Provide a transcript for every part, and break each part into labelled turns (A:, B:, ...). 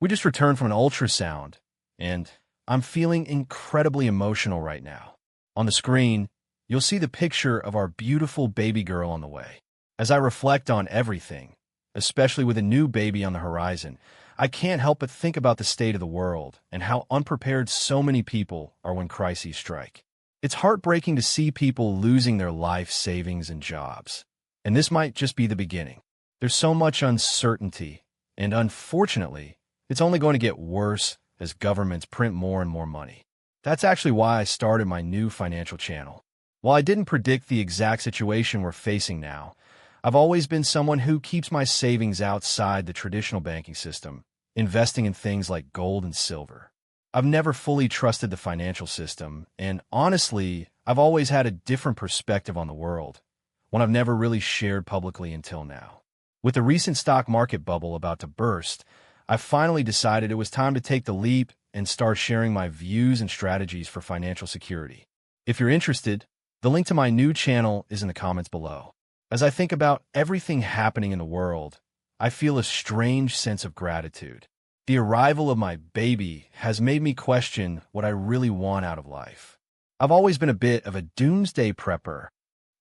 A: We just returned from an ultrasound, and I'm feeling incredibly emotional right now. On the screen, you'll see the picture of our beautiful baby girl on the way. As I reflect on everything, especially with a new baby on the horizon, I can't help but think about the state of the world and how unprepared so many people are when crises strike. It's heartbreaking to see people losing their life savings and jobs. And this might just be the beginning. There's so much uncertainty, and unfortunately, it's only going to get worse as governments print more and more money. That's actually why I started my new financial channel. While I didn't predict the exact situation we're facing now, I've always been someone who keeps my savings outside the traditional banking system, investing in things like gold and silver. I've never fully trusted the financial system, and honestly, I've always had a different perspective on the world, one I've never really shared publicly until now. With the recent stock market bubble about to burst, I finally decided it was time to take the leap and start sharing my views and strategies for financial security. If you're interested, the link to my new channel is in the comments below. As I think about everything happening in the world, I feel a strange sense of gratitude. The arrival of my baby has made me question what I really want out of life. I've always been a bit of a doomsday prepper.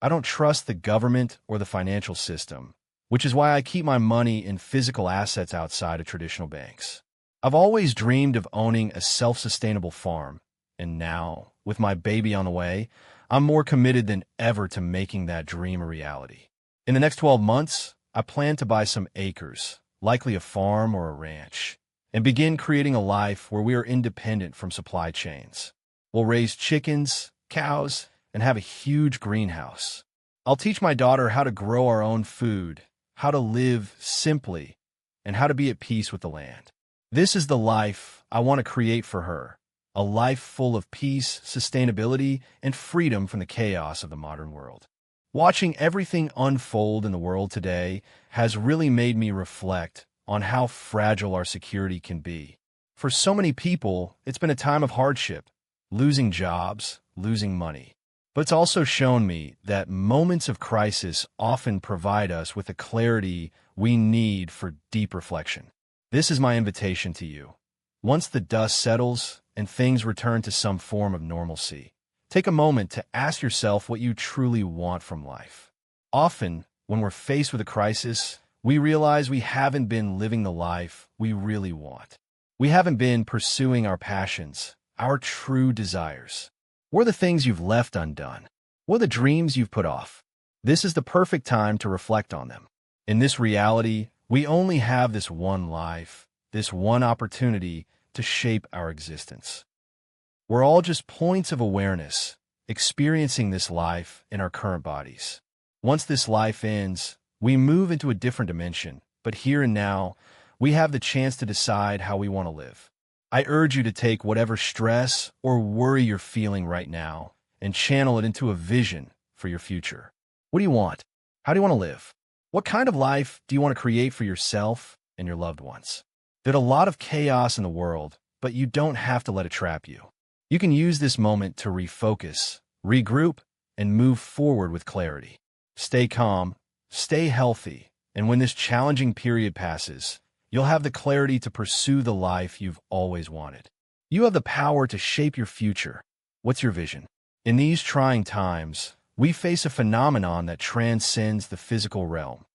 A: I don't trust the government or the financial system, which is why I keep my money in physical assets outside of traditional banks. I've always dreamed of owning a self-sustainable farm, and now, with my baby on the way, I'm more committed than ever to making that dream a reality. In the next 12 months, I plan to buy some acres, likely a farm or a ranch, and begin creating a life where we are independent from supply chains. We'll raise chickens, cows, and have a huge greenhouse. I'll teach my daughter how to grow our own food, how to live simply, and how to be at peace with the land. This is the life I want to create for her, a life full of peace, sustainability, and freedom from the chaos of the modern world. Watching everything unfold in the world today has really made me reflect on how fragile our security can be. For so many people, it's been a time of hardship, losing jobs, losing money. But it's also shown me that moments of crisis often provide us with the clarity we need for deep reflection. This is my invitation to you. Once the dust settles and things return to some form of normalcy, take a moment to ask yourself what you truly want from life. Often, when we're faced with a crisis, we realize we haven't been living the life we really want. We haven't been pursuing our passions, our true desires. What are the things you've left undone? What are the dreams you've put off? This is the perfect time to reflect on them. In this reality, we only have this one life, this one opportunity to shape our existence. We're all just points of awareness, experiencing this life in our current bodies. Once this life ends, we move into a different dimension, but here and now, we have the chance to decide how we want to live. I urge you to take whatever stress or worry you're feeling right now and channel it into a vision for your future. What do you want? How do you want to live? What kind of life do you want to create for yourself and your loved ones? There's a lot of chaos in the world, but you don't have to let it trap you. You can use this moment to refocus, regroup, and move forward with clarity. Stay calm, stay healthy, and when this challenging period passes, you'll have the clarity to pursue the life you've always wanted. You have the power to shape your future. What's your vision? In these trying times, we face a phenomenon that transcends the physical realm,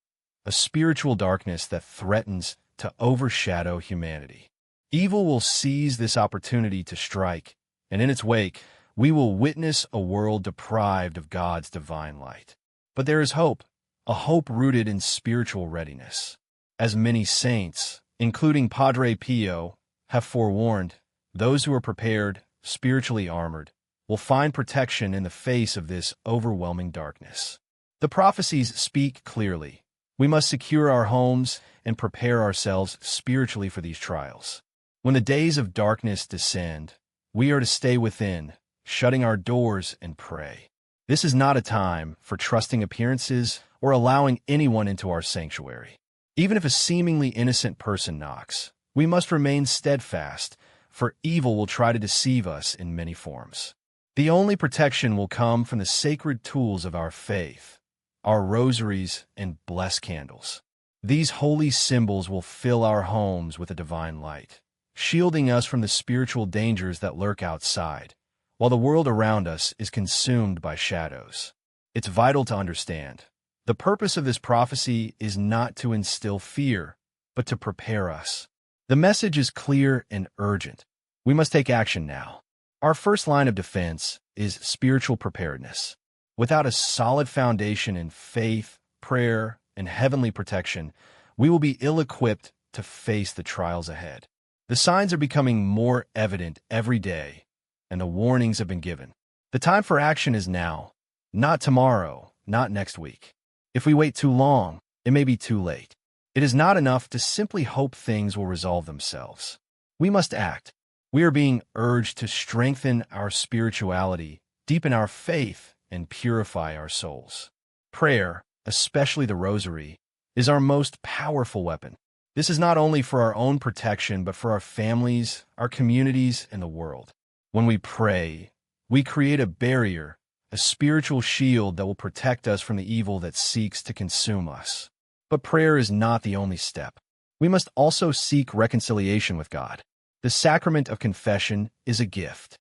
A: a spiritual darkness that threatens to overshadow humanity. Evil will seize this opportunity to strike, and in its wake, we will witness a world deprived of God's divine light. But there is hope, a hope rooted in spiritual readiness. As many saints, including Padre Pio, have forewarned, those who are prepared, spiritually armored, will find protection in the face of this overwhelming darkness. The prophecies speak clearly. We must secure our homes and prepare ourselves spiritually for these trials. When the days of darkness descend, we are to stay within, shutting our doors and pray. This is not a time for trusting appearances or allowing anyone into our sanctuary. Even if a seemingly innocent person knocks, we must remain steadfast, for evil will try to deceive us in many forms. The only protection will come from the sacred tools of our faith, our rosaries and blessed candles. These holy symbols will fill our homes with a divine light, shielding us from the spiritual dangers that lurk outside, while the world around us is consumed by shadows. It's vital to understand. The purpose of this prophecy is not to instill fear, but to prepare us. The message is clear and urgent. We must take action now. Our first line of defense is spiritual preparedness. Without a solid foundation in faith, prayer, and heavenly protection, we will be ill-equipped to face the trials ahead. The signs are becoming more evident every day, and the warnings have been given. The time for action is now, not tomorrow, not next week. If we wait too long, it may be too late. It is not enough to simply hope things will resolve themselves. We must act. We are being urged to strengthen our spirituality, deepen our faith, and purify our souls. Prayer, especially the rosary, is our most powerful weapon. This is not only for our own protection, but for our families, our communities, and the world. When we pray, we create a barrier, a spiritual shield that will protect us from the evil that seeks to consume us. But prayer is not the only step. We must also seek reconciliation with God. The sacrament of confession is a gift,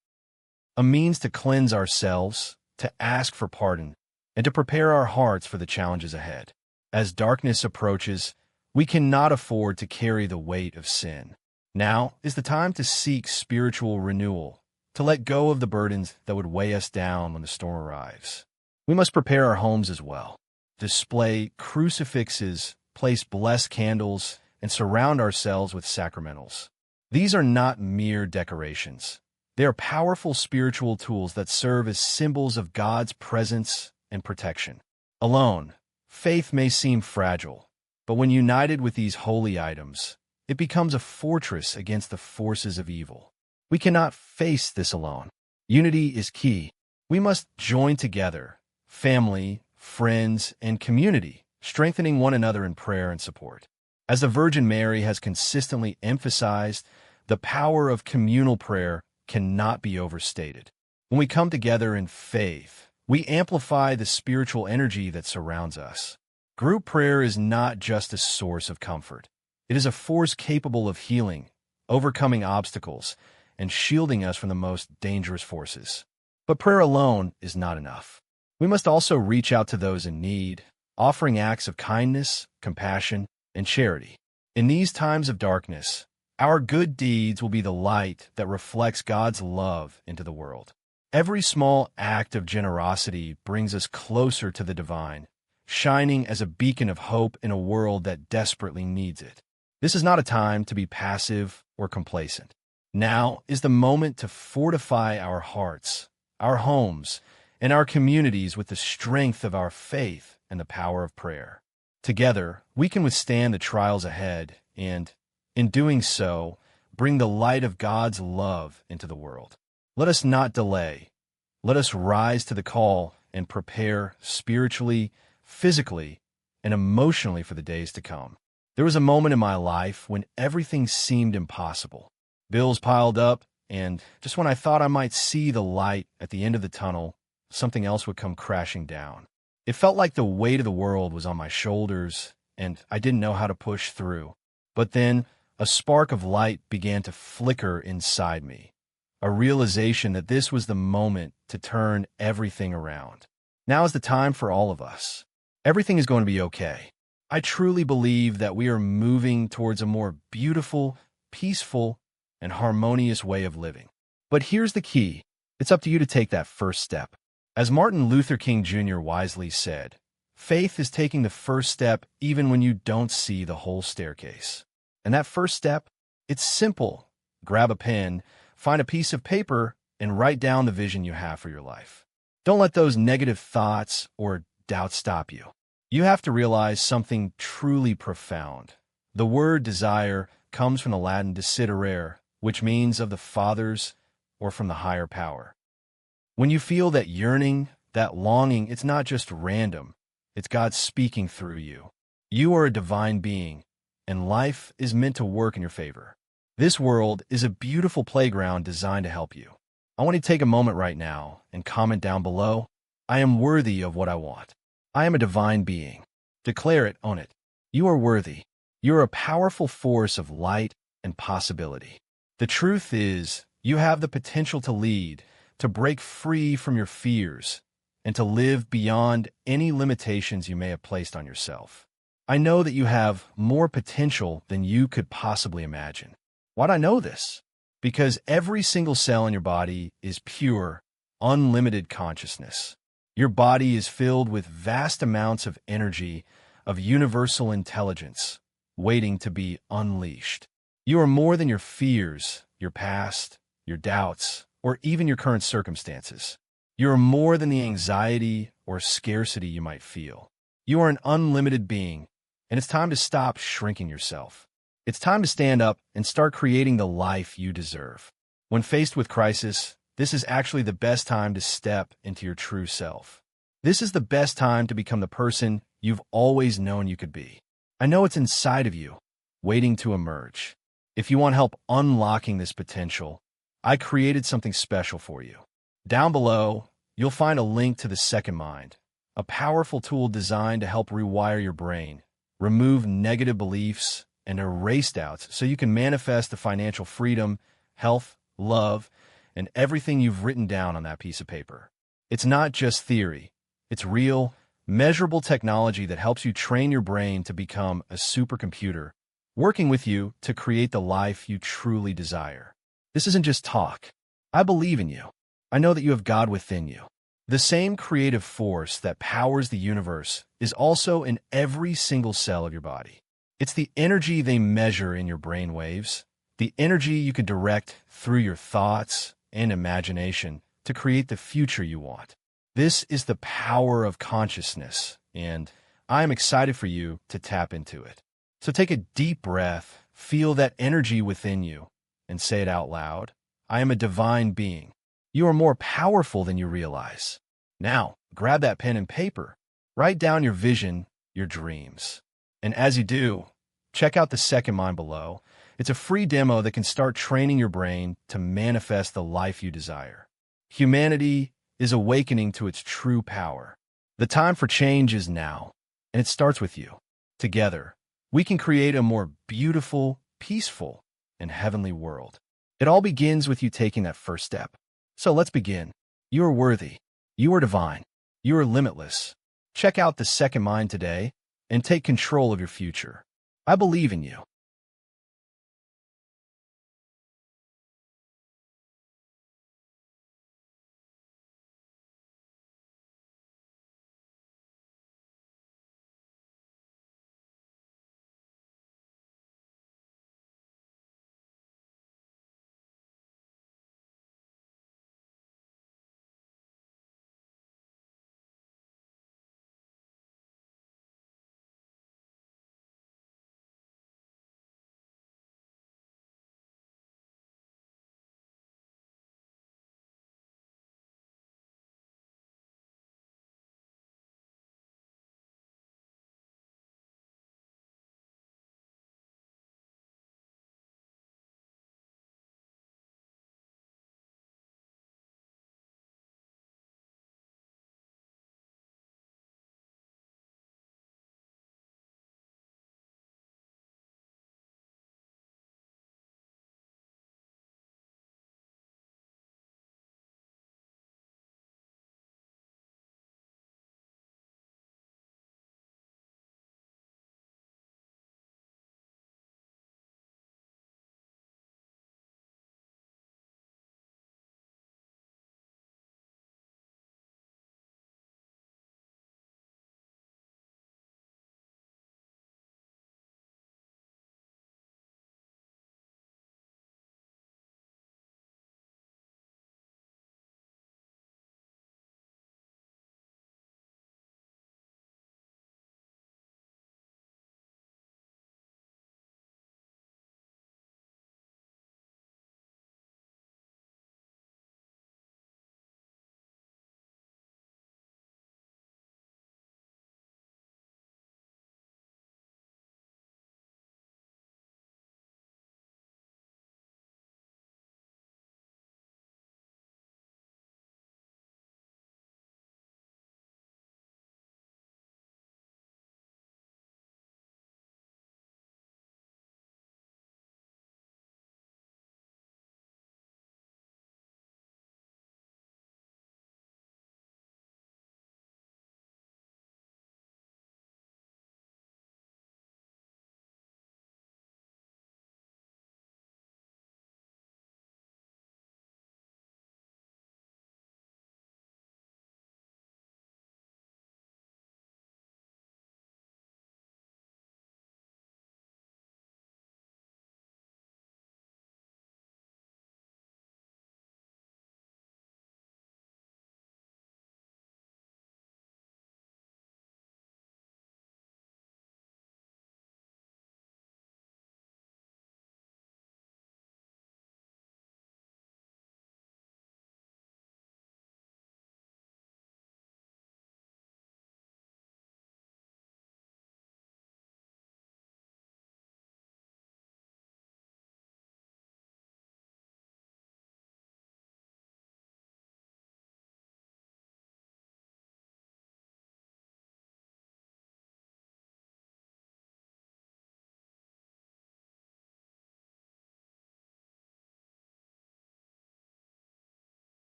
A: a means to cleanse ourselves, to ask for pardon, and to prepare our hearts for the challenges ahead. As darkness approaches, we cannot afford to carry the weight of sin. Now is the time to seek spiritual renewal, to let go of the burdens that would weigh us down when the storm arrives. We must prepare our homes as well. Display crucifixes, place blessed candles, and surround ourselves with sacramentals. These are not mere decorations. They are powerful spiritual tools that serve as symbols of God's presence and protection. Alone, faith may seem fragile, but when united with these holy items, it becomes a fortress against the forces of evil. We cannot face this alone. Unity is key. We must join together, family, friends, and community, strengthening one another in prayer and support. As the Virgin Mary has consistently emphasized, the power of communal prayer cannot be overstated. When we come together in faith, we amplify the spiritual energy that surrounds us. Group prayer is not just a source of comfort. It is a force capable of healing, overcoming obstacles, and shielding us from the most dangerous forces. But prayer alone is not enough. We must also reach out to those in need, offering acts of kindness, compassion, and charity. In these times of darkness, our good deeds will be the light that reflects God's love into the world. Every small act of generosity brings us closer to the divine, shining as a beacon of hope in a world that desperately needs it. This is not a time to be passive or complacent. Now is the moment to fortify our hearts, our homes, and our communities with the strength of our faith and the power of prayer. Together, we can withstand the trials ahead and, in doing so, bring the light of God's love into the world. Let us not delay. Let us rise to the call and prepare spiritually, physically, and emotionally for the days to come. There was a moment in my life when everything seemed impossible. Bills piled up, and just when I thought I might see the light at the end of the tunnel, something else would come crashing down. It felt like the weight of the world was on my shoulders, and I didn't know how to push through. But then, a spark of light began to flicker inside me, a realization that this was the moment to turn everything around. Now is the time for all of us. Everything is going to be okay. I truly believe that we are moving towards a more beautiful, peaceful, and harmonious way of living. But here's the key. It's up to you to take that first step. As Martin Luther King Jr. wisely said, faith is taking the first step even when you don't see the whole staircase. And that first step, it's simple. Grab a pen, find a piece of paper, and write down the vision you have for your life. Don't let those negative thoughts or doubts stop you. You have to realize something truly profound. The word desire comes from the Latin desiderare, which means of the fathers or from the higher power. When you feel that yearning, that longing, it's not just random. It's God speaking through you. You are a divine being, and life is meant to work in your favor. This world is a beautiful playground designed to help you. I want you to take a moment right now and comment down below, I am worthy of what I want. I am a divine being. Declare it, own it. You are worthy. You are a powerful force of light and possibility. The truth is, you have the potential to lead, to break free from your fears, and to live beyond any limitations you may have placed on yourself. I know that you have more potential than you could possibly imagine. Why'd I know this? Because every single cell in your body is pure, unlimited consciousness. Your body is filled with vast amounts of energy, of universal intelligence, waiting to be unleashed. You are more than your fears, your past, your doubts, or even your current circumstances. You are more than the anxiety or scarcity you might feel. You are an unlimited being, and it's time to stop shrinking yourself. It's time to stand up and start creating the life you deserve. When faced with crisis, this is actually the best time to step into your true self. This is the best time to become the person you've always known you could be. I know it's inside of you, waiting to emerge. If you want help unlocking this potential, I created something special for you. Down below, you'll find a link to the Second Mind, a powerful tool designed to help rewire your brain, remove negative beliefs, and erase doubts so you can manifest the financial freedom, health, love, and everything you've written down on that piece of paper. It's not just theory. It's real, measurable technology that helps you train your brain to become a supercomputer, working with you to create the life you truly desire. This isn't just talk. I believe in you. I know that you have God within you. The same creative force that powers the universe is also in every single cell of your body. It's the energy they measure in your brain waves, the energy you can direct through your thoughts and imagination to create the future you want. This is the power of consciousness, and I am excited for you to tap into it. So take a deep breath, feel that energy within you, and say it out loud. I am a divine being. You are more powerful than you realize. Now, grab that pen and paper. Write down your vision, your dreams. And as you do, check out the Second Mind below. It's a free demo that can start training your brain to manifest the life you desire. Humanity is awakening to its true power. The time for change is now, and it starts with you. Together, we can create a more beautiful, peaceful, and heavenly world. It all begins with you taking that first step. So let's begin. You are worthy. You are divine. You are limitless. Check out the Second Mind today and take control of your future. I believe in you.